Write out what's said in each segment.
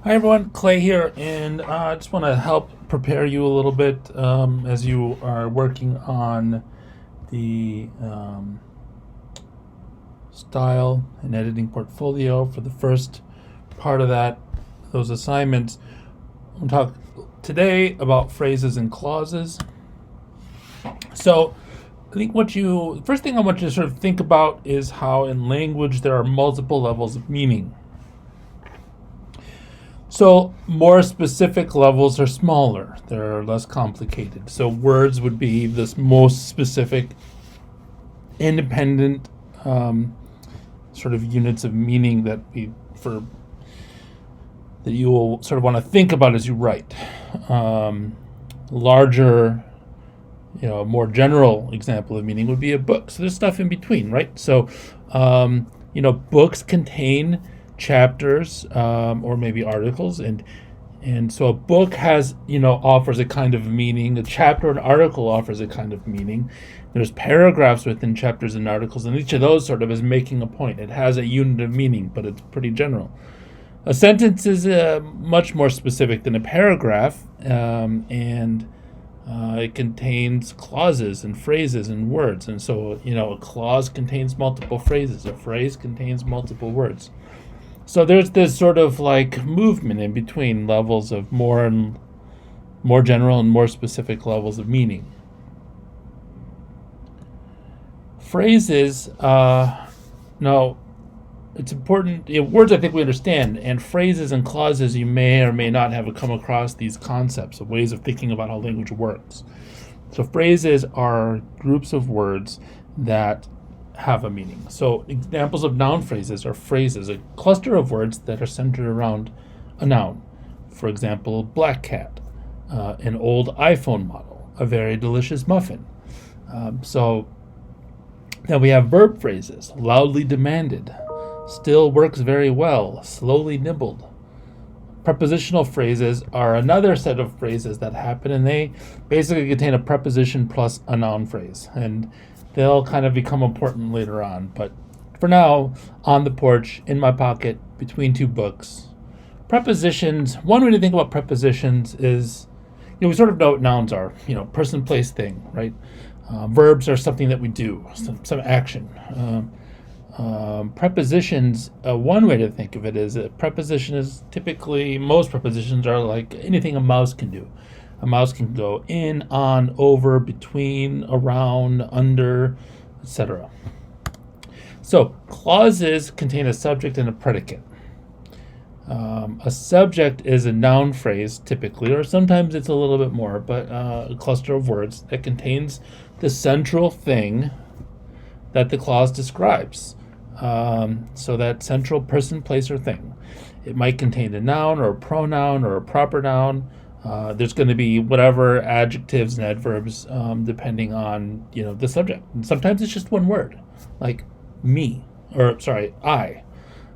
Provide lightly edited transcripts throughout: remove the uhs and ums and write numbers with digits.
Hi everyone, Clay here, and I just want to help prepare you a little bit as you are working on the style and editing portfolio. For the first part of those assignments, I'm going to talk today about phrases and clauses. So I think first thing I want you to sort of think about is how in language there are multiple levels of meaning. So more specific levels are smaller. They're less complicated. So words would be this most specific, independent sort of units of meaning that you will sort of want to think about as you write. Larger, more general example of meaning would be a book. So there's stuff in between, right? So, books contain chapters or maybe articles, and so a book offers a kind of meaning. A chapter, an article offers a kind of meaning. There's paragraphs within chapters and articles, and each of those sort of is making a point. It has a unit of meaning, but it's pretty general. A sentence is much more specific than a paragraph, and it contains clauses and phrases and words. And so, a clause contains multiple phrases. A phrase contains multiple words. So there's this sort of like movement in between levels of more general and more specific levels of meaning. Phrases, now it's important, words I think we understand, and phrases and clauses you may or may not have come across these concepts of ways of thinking about how language works. So phrases are groups of words that have a meaning. So examples of noun phrases are phrases, a cluster of words that are centered around a noun. For example, black cat, an old iPhone model, a very delicious muffin. So then we have verb phrases, loudly demanded, still works very well, slowly nibbled. Prepositional phrases are another set of phrases that happen, and they basically contain a preposition plus a noun phrase. And they'll kind of become important later on. But for now, on the porch, in my pocket, between two books. Prepositions, one way to think about prepositions is, we sort of know what nouns are, person, place, thing, right? Verbs are something that we do, some action. Prepositions, one way to think of it is a preposition is typically, most prepositions are like anything a mouse can do. A mouse can go in, on, over, between, around, under, etc. So clauses contain a subject and a predicate. A subject is a noun phrase typically, or sometimes it's a little bit more, but a cluster of words that contains the central thing that the clause describes. So that central person, place, or thing. It might contain a noun or a pronoun or a proper noun. There's going to be whatever adjectives and adverbs depending on the subject. And sometimes it's just one word, like me, or sorry, I,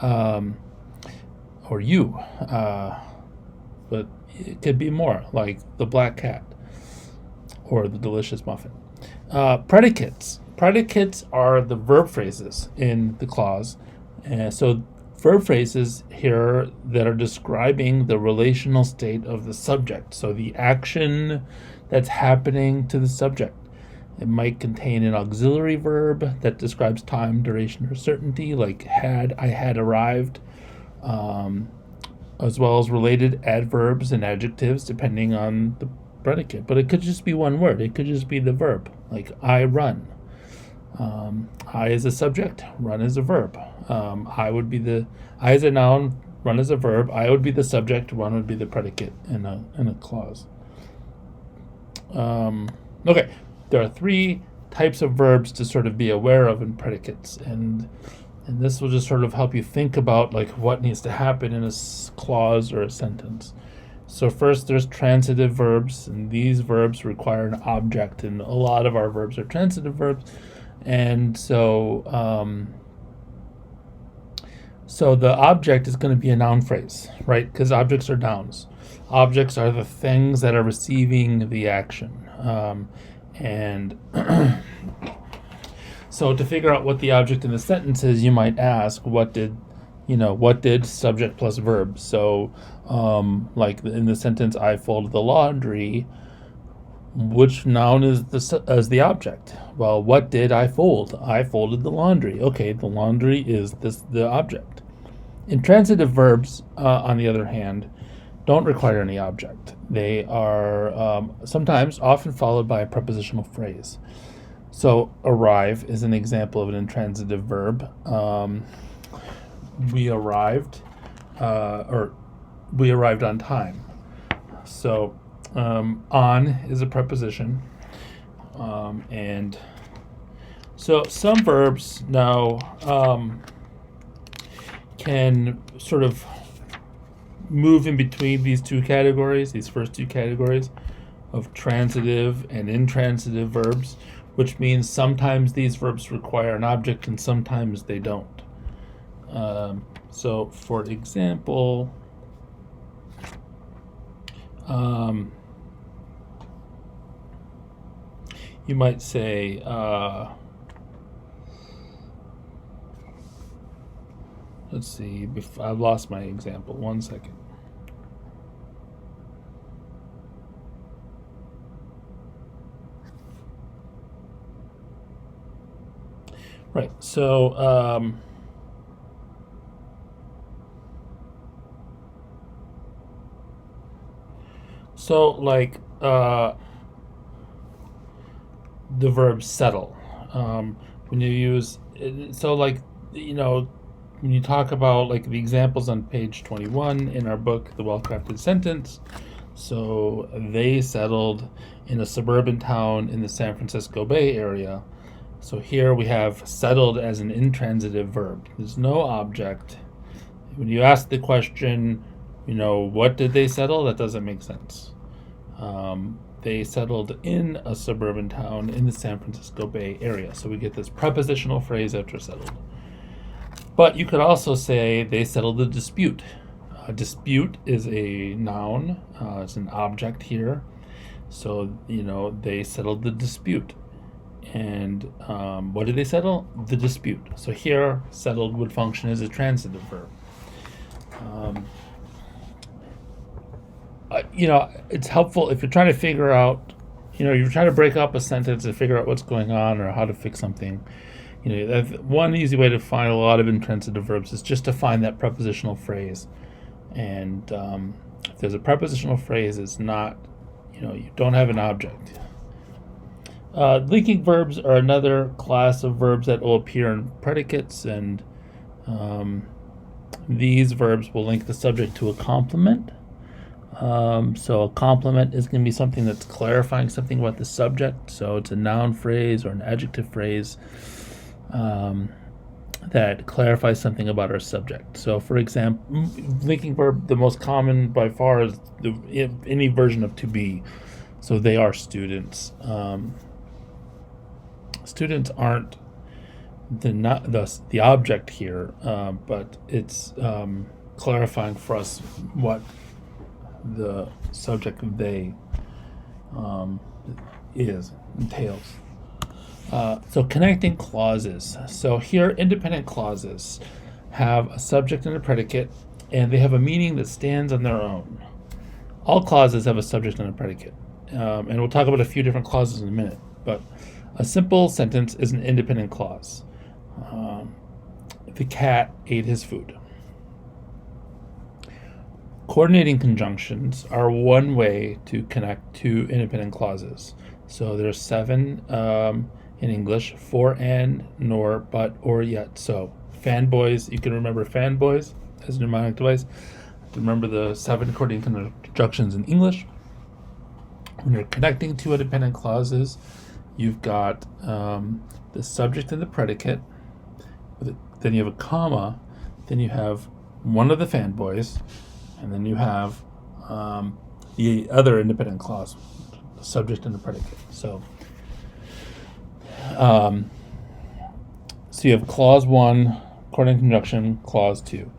or you. But it could be more, like the black cat or the delicious muffin. Predicates. Predicates are the verb phrases in the clause. So verb phrases here that are describing the relational state of the subject. So the action that's happening to the subject. It might contain an auxiliary verb that describes time, duration, or certainty, like I had arrived, as well as related adverbs and adjectives depending on the predicate. But it could just be one word. It could just be the verb, like I run. I is a subject, run is a verb. I is a noun, run is a verb. I would be the subject, run would be the predicate in a clause. Okay, there are three types of verbs to sort of be aware of in predicates, and this will just sort of help you think about like what needs to happen in a clause or a sentence. So first, there's transitive verbs, and these verbs require an object, and a lot of our verbs are transitive verbs. And so the object is going to be a noun phrase, right? Because objects are nouns. Objects are the things that are receiving the action. And so to figure out what the object in the sentence is, you might ask, what did what did, subject plus verb. So, like in the sentence, I folded the laundry, which noun is the object? Well, what did I fold? I folded the laundry. Okay, the laundry is the object. Intransitive verbs, on the other hand, don't require any object. They are sometimes often followed by a prepositional phrase. So arrive is an example of an intransitive verb. We arrived, or we arrived on time. So on is a preposition, and so some verbs now can sort of move in between these two categories, these first two categories of transitive and intransitive verbs, which means sometimes these verbs require an object and sometimes they don't. So, for example, you might say, let's see, I've lost my example. 1 second. Right, so like the verb settle, when you use so like when you talk about like the examples on page 21 in our book, The Well-Crafted Sentence, so they settled in a suburban town in the San Francisco Bay Area. So here we have settled as an intransitive verb. There's no object. When you ask the question, what did they settle? That doesn't make sense. They settled in a suburban town in the San Francisco Bay Area. So we get this prepositional phrase after settled. But you could also say they settled the dispute. A dispute is a noun. It's an object here. So, they settled the dispute. And what did they settle? The dispute. So here, settled would function as a transitive verb. It's helpful if you're trying to figure out, you're trying to break up a sentence and figure out what's going on or how to fix something. One easy way to find a lot of intransitive verbs is just to find that prepositional phrase. And if there's a prepositional phrase, it's not, you don't have an object. Linking verbs are another class of verbs that will appear in predicates, and these verbs will link the subject to a complement. So a complement is going to be something that's clarifying something about the subject. So it's a noun phrase or an adjective phrase that clarifies something about our subject. So, for example, linking verb, the most common by far is any version of to be. So they are students. Students aren't the object here, but it's clarifying for us what the subject of they entails. So connecting clauses. So here, independent clauses have a subject and a predicate, and they have a meaning that stands on their own. All clauses have a subject and a predicate, and we'll talk about a few different clauses in a minute. But a simple sentence is an independent clause. The cat ate his food. Coordinating conjunctions are one way to connect two independent clauses. So there's 7 in English: for, and, nor, but, or, yet. So fanboys, you can remember fanboys as a mnemonic device. Remember the 7 coordinating conjunctions in English. When you're connecting two independent clauses, you've got the subject and the predicate. Then you have a comma. Then you have one of the fanboys. And then you have the other independent clause, the subject and the predicate. So you have clause 1, coordinating conjunction, clause 2.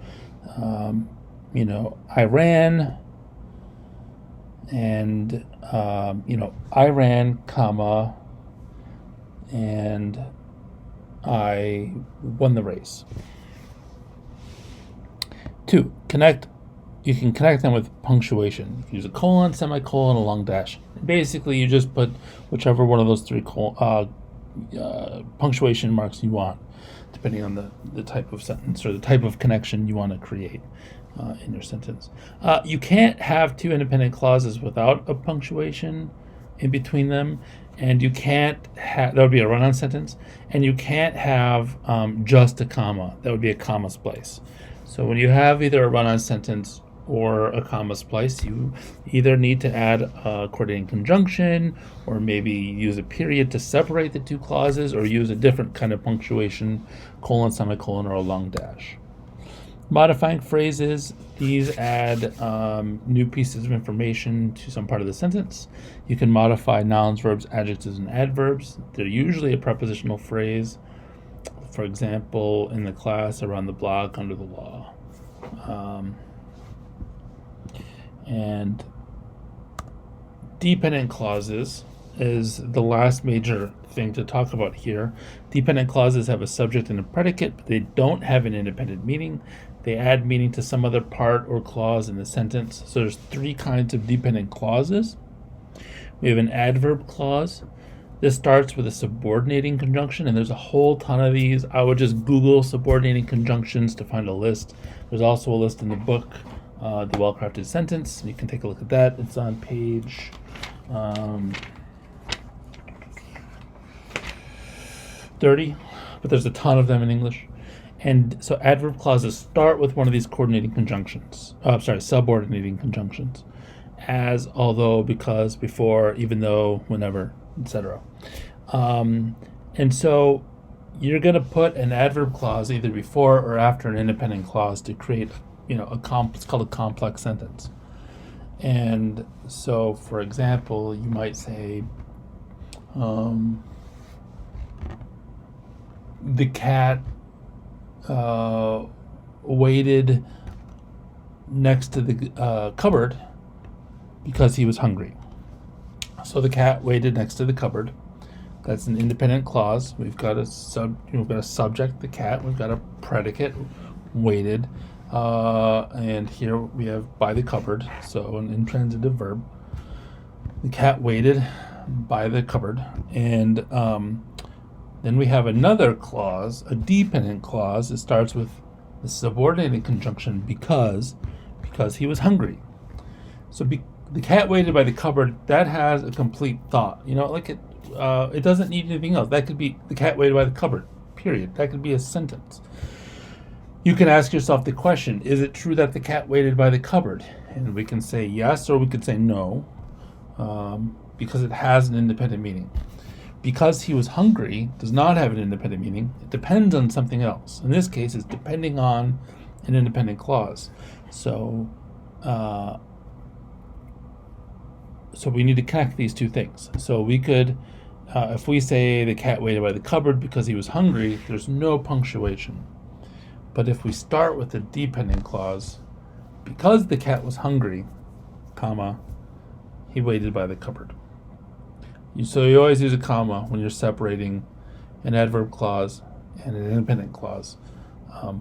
I ran, and I ran, comma, and I won the race. 2, connect. You can connect them with punctuation. You can use a colon, semicolon, a long dash. Basically, you just put whichever one of those three punctuation marks you want, depending on the type of sentence or the type of connection you want to create in your sentence. You can't have two independent clauses without a punctuation in between them, and you can't have, that would be a run-on sentence, and you can't have just a comma. That would be a comma splice. So when you have either a run-on sentence or a comma splice, you either need to add a coordinating conjunction, or maybe use a period to separate the two clauses, or use a different kind of punctuation, colon, semicolon, or a long dash. Modifying phrases, these add new pieces of information to some part of the sentence. You can modify nouns, verbs, adjectives, and adverbs. They're usually a prepositional phrase. For example, in the class, around the block, under the law. And dependent clauses is the last major thing to talk about here. Dependent clauses have a subject and a predicate, but they don't have an independent meaning. They add meaning to some other part or clause in the sentence. So there's three kinds of dependent clauses. We have an adverb clause. This starts with a subordinating conjunction, and there's a whole ton of these. I would just Google subordinating conjunctions to find a list. There's also a list in the book, The Well-Crafted Sentence. You can take a look at that. It's on page 30, but there's a ton of them in English. And so adverb clauses start with one of these coordinating conjunctions. Subordinating conjunctions. As, although, because, before, even though, whenever, etc. And so you're going to put an adverb clause either before or after an independent clause to create, it's called a complex sentence. And so, for example, you might say, the cat waited next to the cupboard because he was hungry. So the cat waited next to the cupboard. That's an independent clause. We've got a subject, the cat. We've got a predicate, waited, and here we have by the cupboard. So an intransitive verb. The cat waited by the cupboard, and then we have another clause, a dependent clause. It starts with the subordinated conjunction because he was hungry. So the cat waited by the cupboard, that has a complete thought. It doesn't need anything else. That could be the cat waited by the cupboard, period. That could be a sentence. You can ask yourself the question, is it true that the cat waited by the cupboard? And we can say yes, or we could say no, because it has an independent meaning. Because he was hungry does not have an independent meaning. It depends on something else. In this case, it's depending on an independent clause. So we need to connect these two things. So we could, if we say the cat waited by the cupboard because he was hungry, there's no punctuation. But if we start with the dependent clause, because the cat was hungry, comma, he waited by the cupboard. So you always use a comma when you're separating an adverb clause and an independent clause,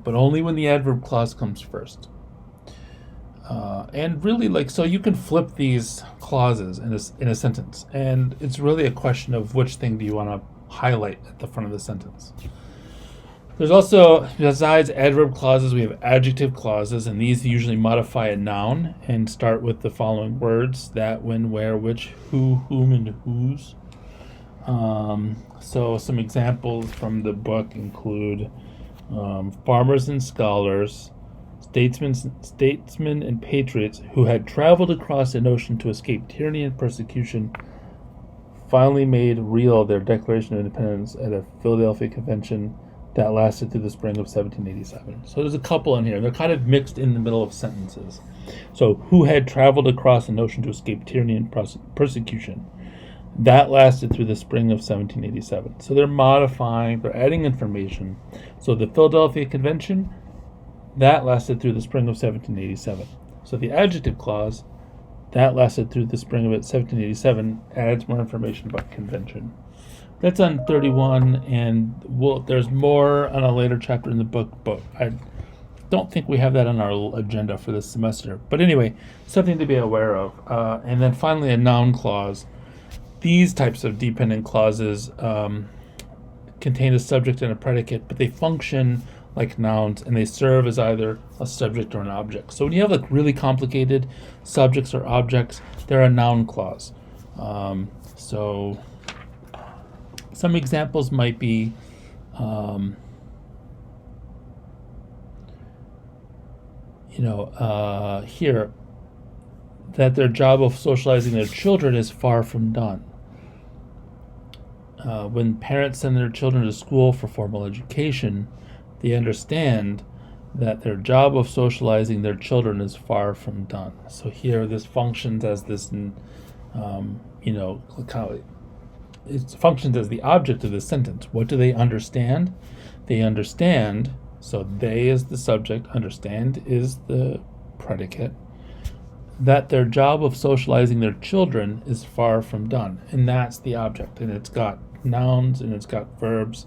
but only when the adverb clause comes first. And really, so you can flip these clauses in a sentence, and it's really a question of which thing do you want to highlight at the front of the sentence. There's also, besides adverb clauses, we have adjective clauses, and these usually modify a noun and start with the following words: that, when, where, which, who, whom, and whose. So some examples from the book include farmers and scholars, statesmen and patriots who had traveled across an ocean to escape tyranny and persecution finally made real their Declaration of Independence at a Philadelphia convention that lasted through the spring of 1787. So there's a couple in here. They're kind of mixed in the middle of sentences. So who had traveled across an ocean to escape tyranny and persecution. That lasted through the spring of 1787. So they're modifying, they're adding information. So the Philadelphia Convention, that lasted through the spring of 1787. So the adjective clause, that lasted through the spring of 1787, adds more information about convention. That's on 31, and there's more on a later chapter in the book, but don't think we have that on our agenda for this semester. But anyway, something to be aware of. And then finally, a noun clause. These types of dependent clauses contain a subject and a predicate, but they function like nouns, and they serve as either a subject or an object. So when you have like really complicated subjects or objects, they're a noun clause. So some examples might be here, that their job of socializing their children is far from done. When parents send their children to school for formal education, they understand that their job of socializing their children is far from done. So here, this functions as this, it functions as the object of this sentence. What do they understand? They understand, so they is the subject, understand is the predicate, that their job of socializing their children is far from done. And that's the object. And it's got nouns and it's got verbs.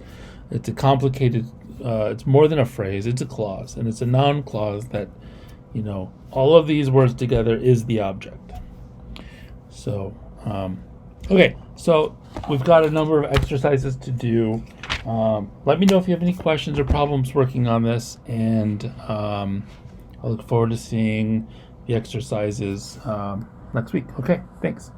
It's a complicated, it's more than a phrase, it's a clause. And it's a noun clause that, all of these words together is the object. So, okay, so we've got a number of exercises to do. Let me know if you have any questions or problems working on this, and I look forward to seeing the exercises next week. Okay, thanks.